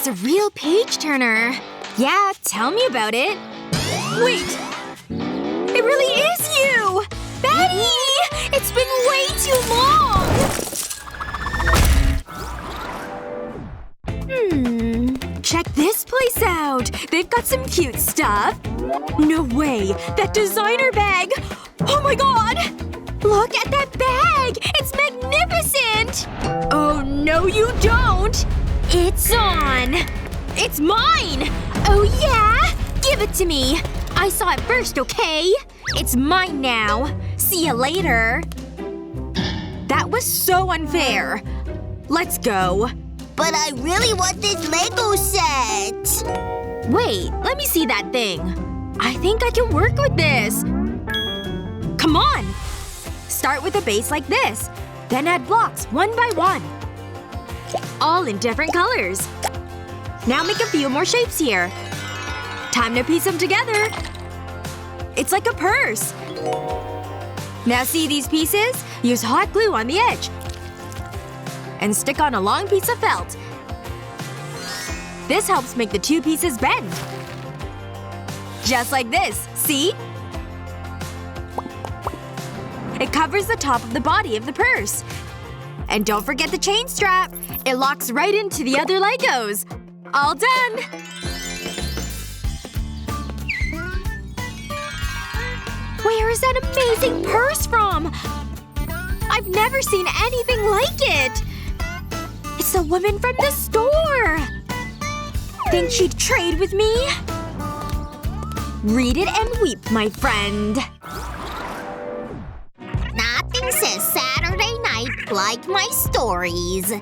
is a real page-turner. Yeah, tell me about it. Wait! It really is you! Betty! It's been way too long! Check this place out! They've got some cute stuff. No way! That designer bag! Oh my god! Look at that bag! It's magnificent! Oh no you don't! It's on! It's mine! Oh yeah? Give it to me! I saw it first, okay? It's mine now. See you later. That was so unfair. Let's go. But I really want this Lego set! Wait, let me see that thing. I think I can work with this. Come on! Start with a base like this. Then add blocks one by one. All in different colors. Now make a few more shapes here. Time to piece them together. It's like a purse. Now see these pieces? Use hot glue on the edge. And stick on a long piece of felt. This helps make the two pieces bend. Just like this. See? It covers the top of the body of the purse. And don't forget the chain strap. It locks right into the other Legos. All done! Where is that amazing purse from? I've never seen anything like it! It's the woman from the store! Think she'd trade with me? Read it and weep, my friend. Nothing says Saturday night like my stories.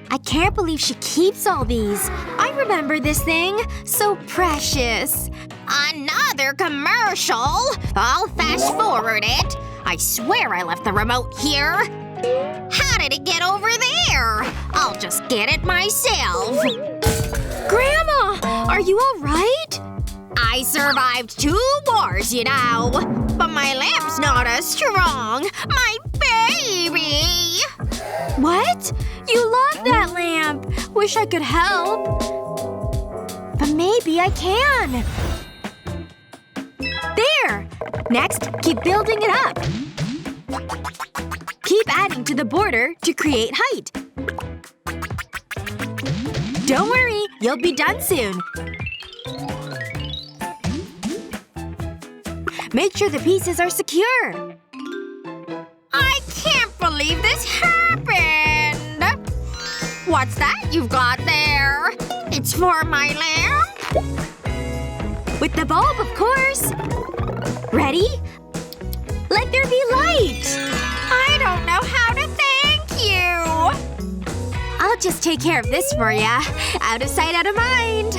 I can't believe she keeps all these. I remember this thing. So precious. Another commercial! I'll fast forward it. I swear I left the remote here. How did it get over there? I'll just get it myself. Grandma! Are you alright? I survived 2 wars, you know. But my lamp's not as strong. My baby! What? You love that lamp. Wish I could help. But maybe I can. There! Next, keep building it up. Keep adding to the border to create height. Don't worry, you'll be done soon. Make sure the pieces are secure. I can't believe this happened! What's that you've got there? It's for my lamp? With the bulb, of course. Ready? Let there be light! I don't know how to thank you! I'll just take care of this for ya. Out of sight, out of mind.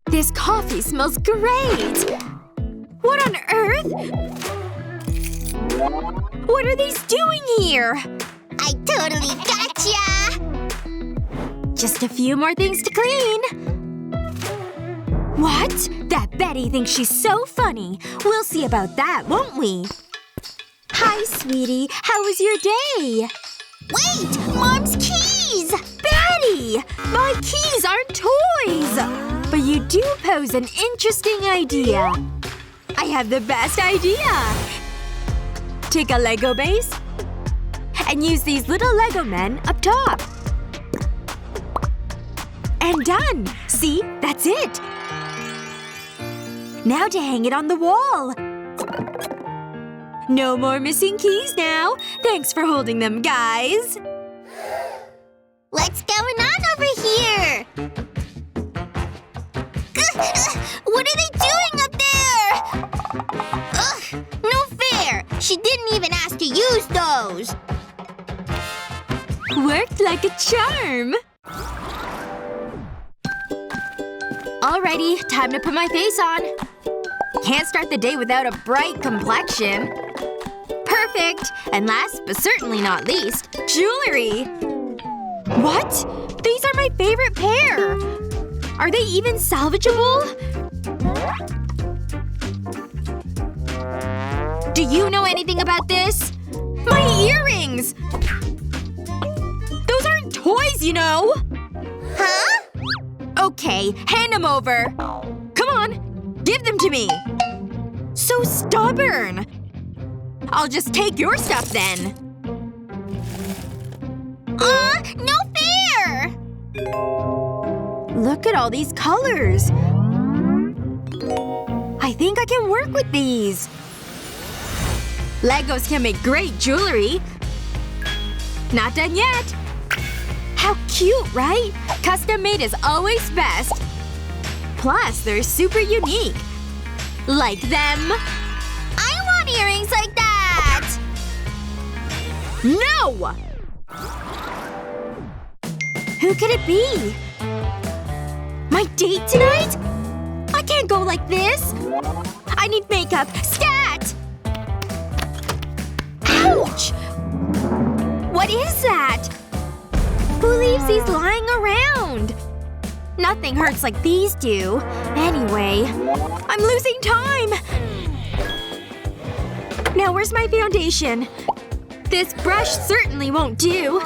This coffee smells great! What on earth? What are these doing here? I totally gotcha! Just a few more things to clean. What? That Betty thinks she's so funny. We'll see about that, won't we? Hi, sweetie. How was your day? Wait! Mom's keys! Betty! My keys aren't toys! But you do pose an interesting idea. I have the best idea! Take a Lego base and use these little Lego men up top. And done! See? That's it! Now to hang it on the wall. No more missing keys now. Thanks for holding them, guys. What's going on over here? What are they doing up there? Ugh! No fair! She didn't even ask to use those! Worked like a charm! Alrighty, time to put my face on. Can't start the day without a bright complexion. Perfect! And last, but certainly not least, jewelry! What? These are my favorite pair! Are they even salvageable? Do you know anything about this? My earrings! Those aren't nice, you know? Huh? Okay, hand them over. Come on. Give them to me. So stubborn. I'll just take your stuff then. No fair! Look at all these colors. I think I can work with these. Legos can make great jewelry. Not done yet. How cute, right? Custom made is always best. Plus, they're super unique. Like them. I want earrings like that! No! Who could it be? My date tonight? I can't go like this. I need makeup. Stat! Ouch! What is that? Who leaves these lying around? Nothing hurts like these do. Anyway, I'm losing time! Now where's my foundation? This brush certainly won't do.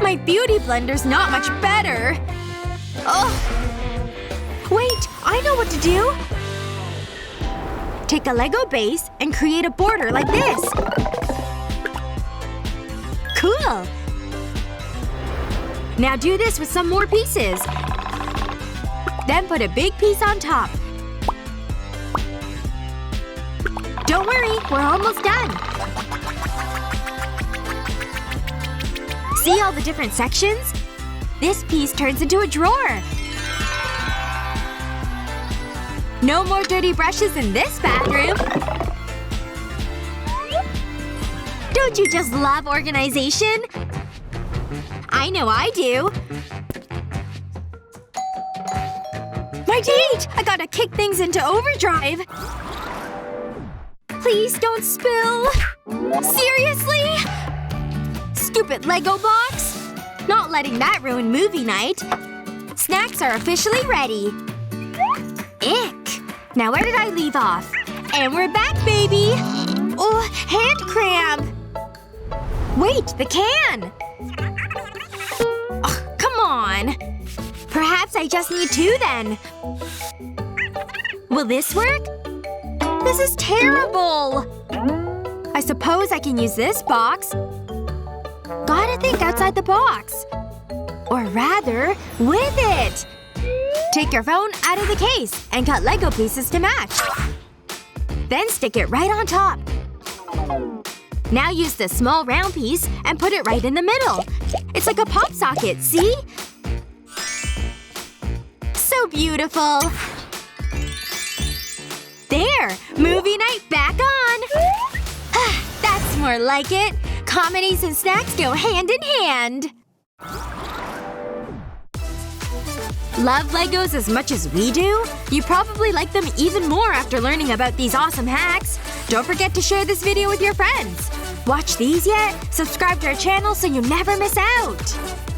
My beauty blender's not much better. Ugh. Wait, I know what to do! Take a Lego base and create a border like this. Cool! Now do this with some more pieces. Then put a big piece on top. Don't worry, we're almost done. See all the different sections? This piece turns into a drawer. No more dirty brushes in this bathroom. Don't you just love organization? I know I do. My date! I gotta kick things into overdrive. Please don't spill. Seriously? Stupid Lego box? Not letting that ruin movie night. Snacks are officially ready. Ick. Now where did I leave off? And we're back, baby! Oh, hand cramp! Wait, the can! Ugh, come on. Perhaps I just need two then. Will this work? This is terrible! I suppose I can use this box. Gotta think outside the box. Or rather, with it! Take your phone out of the case and cut Lego pieces to match. Then stick it right on top. Now use this small round piece and put it right in the middle. It's like a pop socket, see? So beautiful. There! Movie night back on! That's more like it. Comedies and snacks go hand in hand. Love Legos as much as we do? You probably like them even more after learning about these awesome hacks. Don't forget to share this video with your friends. Watch these yet? Subscribe to our channel so you never miss out!